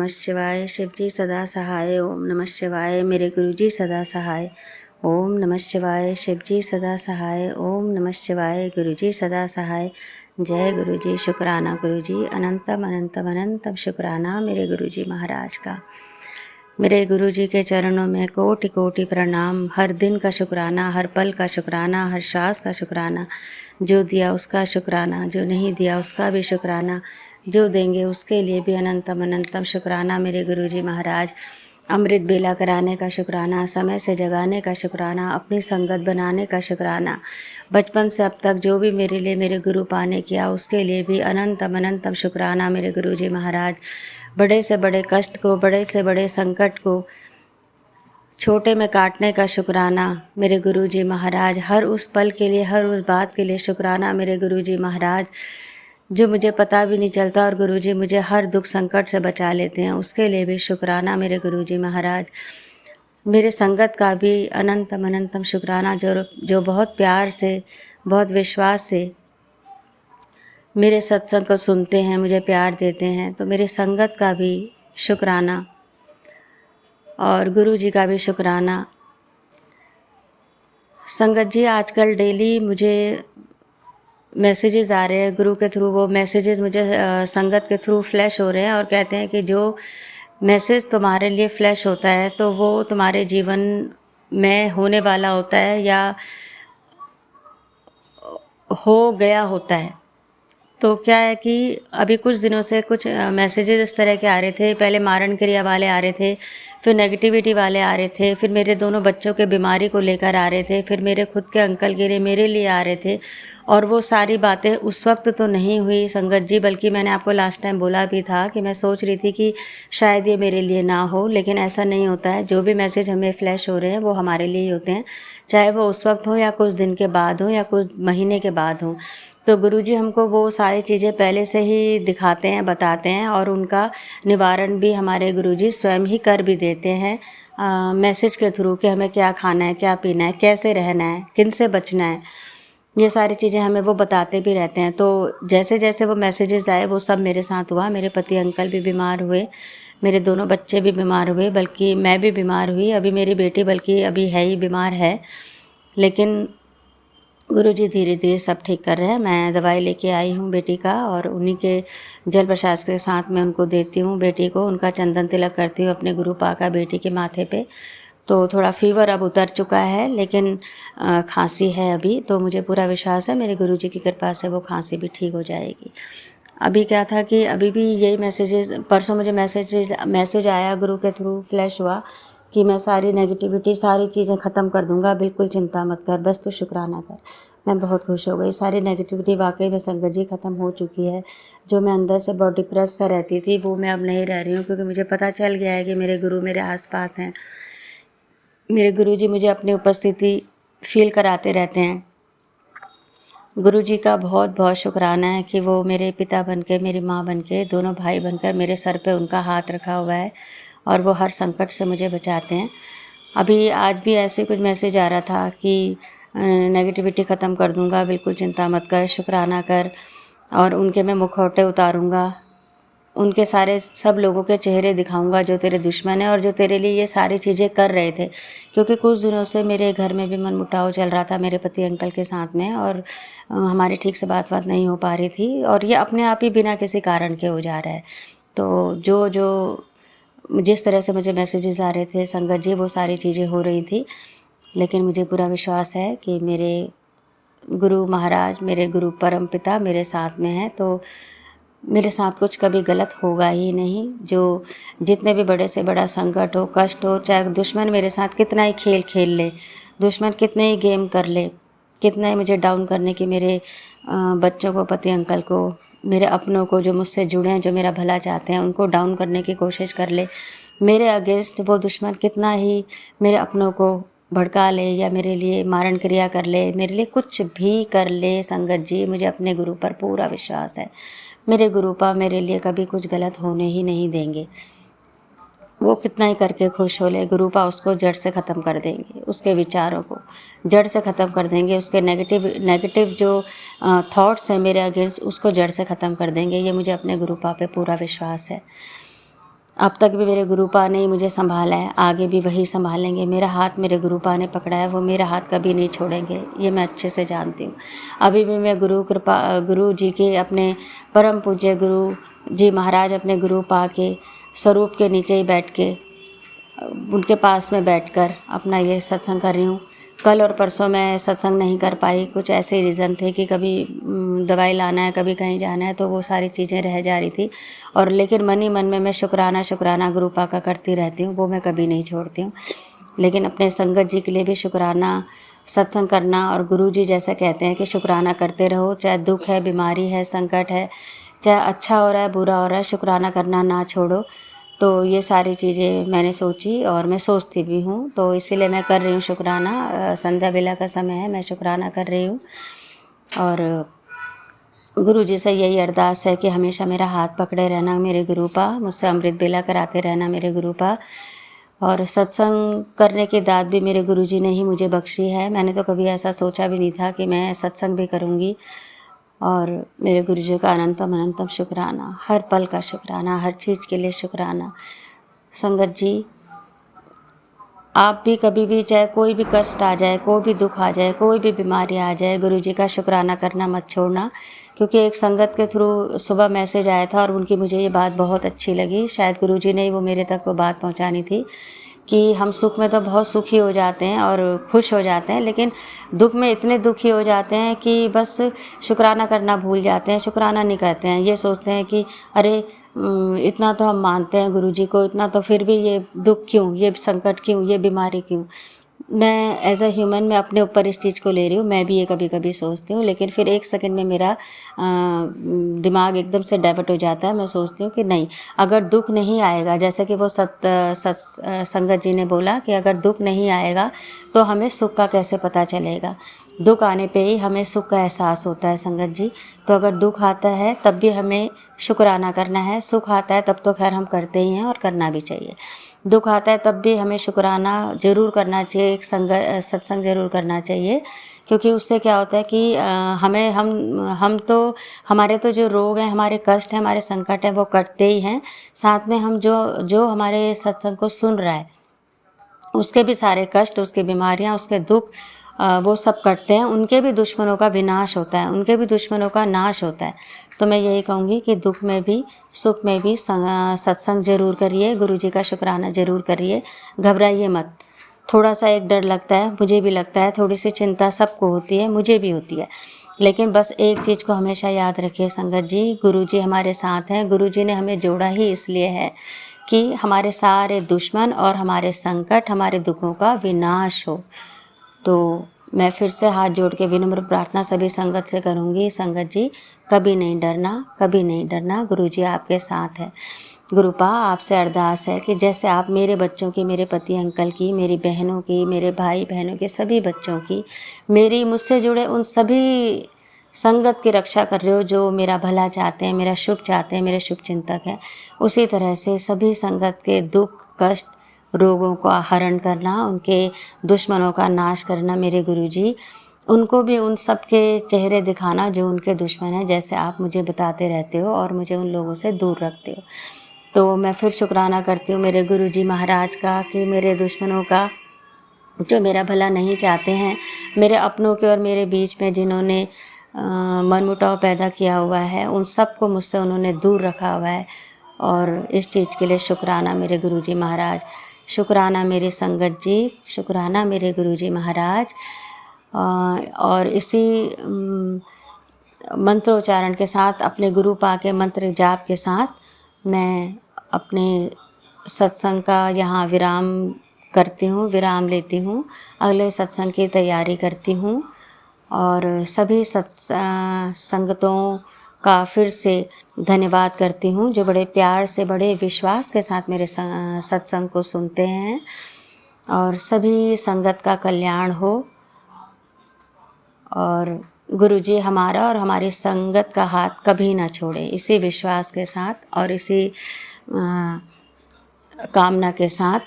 नमः शिवाय। शिवजी सदा सहाय। ओम नमः शिवाय। मेरे गुरुजी सदा सहाय। ओम नमः शिवाय। शिवजी सदा सहाय। ओम नमः शिवाय। गुरुजी सदा सहाय। जय गुरुजी। शुक्राना गुरुजी। अनंतम अनंतम अनंतम शुक्राना मेरे गुरुजी महाराज का। मेरे गुरुजी के चरणों में कोटि कोटि प्रणाम। हर दिन का शुक्राना, हर पल का शुक्राना, हर श्वास का शुक्राना। जो दिया उसका शुक्राना, जो नहीं दिया उसका भी शुक्राना, जो देंगे उसके लिए भी अनंतम अनंतम शुक्राना मेरे गुरुजी महाराज। अमृत बेला कराने का शुक्राना, समय से जगाने का शुक्राना, अपनी संगत बनाने का शुक्राना। बचपन से अब तक जो भी मेरे लिए मेरे गुरु पाने किया उसके लिए भी अनंतम अनंतम शुक्राना मेरे गुरुजी महाराज। बड़े से बड़े कष्ट को, बड़े से बड़े संकट को छोटे में काटने का शुक्राना मेरे गुरुजी महाराज। हर उस पल के लिए, हर उस बात के लिए शुक्राना मेरे गुरुजी महाराज, जो मुझे पता भी नहीं चलता और गुरुजी मुझे हर दुख संकट से बचा लेते हैं, उसके लिए भी शुक्राना मेरे गुरुजी महाराज। मेरे संगत का भी अनंतम अनंतम शुक्राना, जो बहुत प्यार से, बहुत विश्वास से मेरे सत्संग को सुनते हैं, मुझे प्यार देते हैं। तो मेरे संगत का भी शुक्राना और गुरु जी का भी शुक्राना। संगत जी, आजकल डेली मुझे मैसेजेस आ रहे हैं गुरु के थ्रू। वो मैसेजेस मुझे संगत के थ्रू फ्लैश हो रहे हैं और कहते हैं कि जो मैसेज तुम्हारे लिए फ्लैश होता है तो वो तुम्हारे जीवन में होने वाला होता है या हो गया होता है। तो क्या है कि अभी कुछ दिनों से कुछ मैसेजेस इस तरह के आ रहे थे। पहले मारण क्रिया वाले आ रहे थे, फिर नेगेटिविटी वाले आ रहे थे, फिर मेरे दोनों बच्चों के बीमारी को लेकर आ रहे थे, फिर मेरे खुद के अंकल के लिए, मेरे लिए आ रहे थे। और वो सारी बातें उस वक्त तो नहीं हुई संगत जी, बल्कि मैंने आपको लास्ट टाइम बोला भी था कि मैं सोच रही थी कि शायद ये मेरे लिए ना हो, लेकिन ऐसा नहीं होता है। जो भी मैसेज हमें फ्लैश हो रहे हैं वो हमारे लिए ही होते हैं, चाहे वो उस वक्त हो या कुछ दिन के बाद हो या कुछ महीने के बाद हो। तो गुरुजी हमको वो सारी चीज़ें पहले से ही दिखाते हैं, बताते हैं और उनका निवारण भी हमारे गुरुजी स्वयं ही कर भी देते हैं मैसेज के थ्रू कि हमें क्या खाना है, क्या पीना है, कैसे रहना है, किन से बचना है। ये सारी चीज़ें हमें वो बताते भी रहते हैं। तो जैसे जैसे वो मैसेजेस आए वो सब मेरे साथ हुआ। मेरे पति अंकल भी बीमार हुए, मेरे दोनों बच्चे भी बीमार हुए, बल्कि मैं भी बीमार हुई। अभी मेरी बेटी बल्कि अभी है ही बीमार है, लेकिन गुरुजी धीरे धीरे सब ठीक कर रहे हैं। मैं दवाई लेके आई हूँ बेटी का और उन्हीं के जल प्रसाद के साथ मैं उनको देती हूँ, बेटी को उनका चंदन तिलक करती हूँ अपने गुरु पाका बेटी के माथे पे। तो थोड़ा फीवर अब उतर चुका है, लेकिन खांसी है अभी। तो मुझे पूरा विश्वास है मेरे गुरुजी की कृपा से वो खांसी भी ठीक हो जाएगी। अभी क्या था कि अभी भी यही मैसेजेस, परसों मुझे मैसेज आया गुरु के थ्रू फ्लैश हुआ कि मैं सारी नेगेटिविटी, सारी चीज़ें ख़त्म कर दूंगा, बिल्कुल चिंता मत कर, बस तू शुक्राना कर। मैं बहुत खुश हो गई। सारी नेगेटिविटी वाकई में संगत जी ख़त्म हो चुकी है। जो मैं अंदर से बहुत डिप्रेस सा रहती थी वो मैं अब नहीं रह रही हूँ, क्योंकि मुझे पता चल गया है कि मेरे गुरु मेरे आसपास हैं। मेरे गुरु जी मुझे अपनी उपस्थिति फील कराते रहते हैं। गुरु जी का बहुत बहुत शुक्राना है कि वो मेरे पिता बनके, मेरी माँ बनके, दोनों भाई बनकर मेरे सर पे उनका हाथ रखा हुआ है और वो हर संकट से मुझे बचाते हैं। अभी आज भी ऐसे कुछ मैसेज आ रहा था कि नेगेटिविटी ख़त्म कर दूंगा, बिल्कुल चिंता मत कर, शुक्राना कर, और उनके मैं मुखौटे उतारूंगा, उनके सारे सब लोगों के चेहरे दिखाऊंगा जो तेरे दुश्मन हैं और जो तेरे लिए ये सारी चीज़ें कर रहे थे। क्योंकि कुछ दिनों से मेरे घर में भी मनमुटाव चल रहा था मेरे पति अंकल के साथ में, और हमारी ठीक से बात नहीं हो पा रही थी, और ये अपने आप ही बिना किसी कारण के हो जा रहा है। तो जो जिस तरह से मुझे मैसेजेस आ रहे थे संगत जी, वो सारी चीज़ें हो रही थी। लेकिन मुझे पूरा विश्वास है कि मेरे गुरु महाराज, मेरे गुरु परम पिता मेरे साथ में हैं, तो मेरे साथ कुछ कभी गलत होगा ही नहीं। जो जितने भी बड़े से बड़ा संकट हो, कष्ट हो, चाहे दुश्मन मेरे साथ कितना ही खेल खेल ले, दुश्मन कितने ही गेम कर ले, कितना ही मुझे डाउन करने की, मेरे बच्चों को, पति अंकल को, मेरे अपनों को जो मुझसे जुड़े हैं, जो मेरा भला चाहते हैं, उनको डाउन करने की कोशिश कर ले, मेरे अगेंस्ट वो दुश्मन कितना ही मेरे अपनों को भड़का ले या मेरे लिए मारण क्रिया कर ले, मेरे लिए कुछ भी कर ले संगत जी, मुझे अपने गुरु पर पूरा विश्वास है। मेरे गुरुपा मेरे लिए कभी कुछ गलत होने ही नहीं देंगे। वो कितना ही करके खुश हो ले, गुरुपा उसको जड़ से ख़त्म कर देंगे, उसके विचारों को जड़ से ख़त्म कर देंगे, उसके नेगेटिव जो थॉट्स हैं मेरे अगेंस्ट, उसको जड़ से ख़त्म कर देंगे। ये मुझे अपने गुरुपा पे पूरा विश्वास है। अब तक भी मेरे गुरुपा ने ही मुझे संभाला है, आगे भी वही संभालेंगे। मेरा हाथ मेरे गुरुपा ने पकड़ा है, वो मेरा हाथ कभी नहीं छोड़ेंगे, ये मैं अच्छे से जानती हूँ। अभी भी मैं गुरु जी के, अपने परम पूज्य गुरु जी महाराज, अपने गुरुपा के स्वरूप के नीचे ही बैठ के, उनके पास में बैठकर अपना ये सत्संग कर रही हूँ। कल और परसों मैं सत्संग नहीं कर पाई, कुछ ऐसे रीज़न थे कि कभी दवाई लाना है, कभी कहीं जाना है, तो वो सारी चीज़ें रह जा रही थी। और लेकिन मन ही मन में मैं शुक्राना गुरुपा का करती रहती हूँ, वो मैं कभी नहीं छोड़ती हूँ। लेकिन अपने संगत जी के लिए भी शुक्राना, सत्संग करना, और गुरु जी जैसा कहते हैं कि शुक्राना करते रहो, चाहे दुख है, बीमारी है, संकट है, चाहे अच्छा हो रहा है, बुरा हो रहा है, शुक्राना करना ना छोड़ो। तो ये सारी चीज़ें मैंने सोची और मैं सोचती भी हूँ, तो इसीलिए मैं कर रही हूँ शुक्राना। संध्या बेला का समय है, मैं शुक्राना कर रही हूँ। और गुरु जी से यही अरदास है कि हमेशा मेरा हाथ पकड़े रहना मेरे गुरुपा, मुझसे अमृत बेला कराते रहना मेरे गुरुपा। और सत्संग करने की दात भी मेरे गुरु जी ने ही मुझे बख्शी है। मैंने तो कभी ऐसा सोचा भी नहीं था कि मैं सत्संग भी करूँगी। और मेरे गुरु जी का अनंतम अनंतम शुक्राना, हर पल का शुक्राना, हर चीज़ के लिए शुक्राना। संगत जी, आप भी कभी भी, चाहे कोई भी कष्ट आ जाए, कोई भी दुख आ जाए, कोई भी बीमारी आ जाए, गुरु जी का शुक्राना करना मत छोड़ना। क्योंकि एक संगत के थ्रू सुबह मैसेज आया था और उनकी मुझे ये बात बहुत अच्छी लगी। शायद गुरु जी ने ही वो मेरे तक वो बात पहुंचानी थी कि हम सुख में तो बहुत सुखी हो जाते हैं और खुश हो जाते हैं, लेकिन दुख में इतने दुखी हो जाते हैं कि बस शुक्राना करना भूल जाते हैं, शुक्राना नहीं करते हैं। ये सोचते हैं कि अरे इतना तो हम मानते हैं गुरु जी को, इतना तो फिर भी ये दुख क्यों, ये संकट क्यों, ये बीमारी क्यों। मैं एज अ ह्यूमन मैं अपने ऊपर इस चीज़ को ले रही हूँ, मैं भी ये कभी कभी सोचती हूँ, लेकिन फिर एक सेकंड में मेरा दिमाग एकदम से डाइवर्ट हो जाता है। मैं सोचती हूँ कि नहीं, अगर दुख नहीं आएगा, जैसे कि वो संगत जी ने बोला कि अगर दुख नहीं आएगा तो हमें सुख का कैसे पता चलेगा। दुख आने पे ही हमें सुख का एहसास होता है संगत जी। तो अगर दुख आता है तब भी हमें शुक्राना करना है, सुख आता है तब तो खैर हम करते ही हैं और करना भी चाहिए। दुख आता है तब भी हमें शुक्राना ज़रूर करना चाहिए, एक सत्संग ज़रूर करना चाहिए। क्योंकि उससे क्या होता है कि हमें हम तो, हमारे तो जो रोग हैं, हमारे कष्ट हैं, हमारे संकट हैं, वो कटते ही हैं। साथ में हम जो हमारे सत्संग को सुन रहा है, उसके भी सारे कष्ट, उसकी बीमारियां, उसके दुख, वो सब कटते हैं। उनके भी दुश्मनों का विनाश होता है, उनके भी दुश्मनों का नाश होता है। तो मैं यही कहूँगी कि दुख में भी सुख में भी सत्संग ज़रूर करिए, गुरु जी का शुक्राना ज़रूर करिए, घबराइए मत। थोड़ा सा एक डर लगता है, मुझे भी लगता है, थोड़ी सी चिंता सबको होती है, मुझे भी होती है, लेकिन बस एक चीज़ को हमेशा याद रखिए संगत जी, गुरु जी हमारे साथ हैं। गुरु जी ने हमें जोड़ा ही इसलिए है कि हमारे सारे दुश्मन और हमारे संकट, हमारे दुखों का विनाश हो। तो मैं फिर से हाथ जोड़ के विनम्र प्रार्थना सभी संगत से करूँगी, संगत जी कभी नहीं डरना, कभी नहीं डरना, गुरु जी आपके साथ है। गुरुपा आपसे अरदास है कि जैसे आप मेरे बच्चों की, मेरे पति अंकल की, मेरी बहनों की, मेरे भाई बहनों के सभी बच्चों की, मेरी मुझसे जुड़े उन सभी संगत की रक्षा कर रहे हो जो मेरा भला चाहते हैं, मेरा शुभ चाहते हैं, मेरे शुभ चिंतक हैं, उसी तरह से सभी संगत के दुख कष्ट रोगों का हरण करना, उनके दुश्मनों का नाश करना मेरे गुरुजी, उनको भी उन सब के चेहरे दिखाना जो उनके दुश्मन हैं, जैसे आप मुझे बताते रहते हो और मुझे उन लोगों से दूर रखते हो। तो मैं फिर शुक्राना करती हूँ मेरे गुरुजी महाराज का कि मेरे दुश्मनों का, जो मेरा भला नहीं चाहते हैं, मेरे अपनों के और मेरे बीच में जिन्होंने मनमुटाव पैदा किया हुआ है, उन सब को मुझसे उन्होंने दूर रखा हुआ है। और इस चीज़ के लिए शुक्राना मेरे गुरुजी महाराज, शुक्राना मेरे संगत जी, शुक्राना मेरे गुरुजी महाराज। और इसी मंत्रोच्चारण के साथ, अपने गुरु पा के मंत्र जाप के साथ मैं अपने सत्संग का यहाँ विराम करती हूँ, विराम लेती हूँ, अगले सत्संग की तैयारी करती हूँ। और सभी संगतों का फिर से धन्यवाद करती हूँ जो बड़े प्यार से, बड़े विश्वास के साथ मेरे सत्संग को सुनते हैं। और सभी संगत का कल्याण हो और गुरुजी हमारा और हमारी संगत का हाथ कभी ना छोड़े, इसी विश्वास के साथ और इसी कामना के साथ,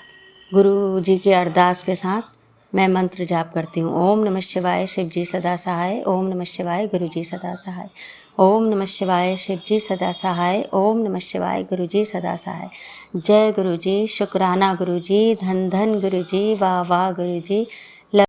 गुरु जी की अरदास के साथ मैं मंत्र जाप करती हूँ। ओम नमः शिवाय, शिव जी सदा सहाय। ओम नमः शिवाय, गुरु जी सदा सहाय। ओम नमः शिवाय, शिव जी सदा सहाय। ओम नमः शिवाय, गुरु जी सदा सहाय। जय गुरु जी, शुक्राना गुरु जी, धन धन गुरु जी, वाह वाह गुरु जी,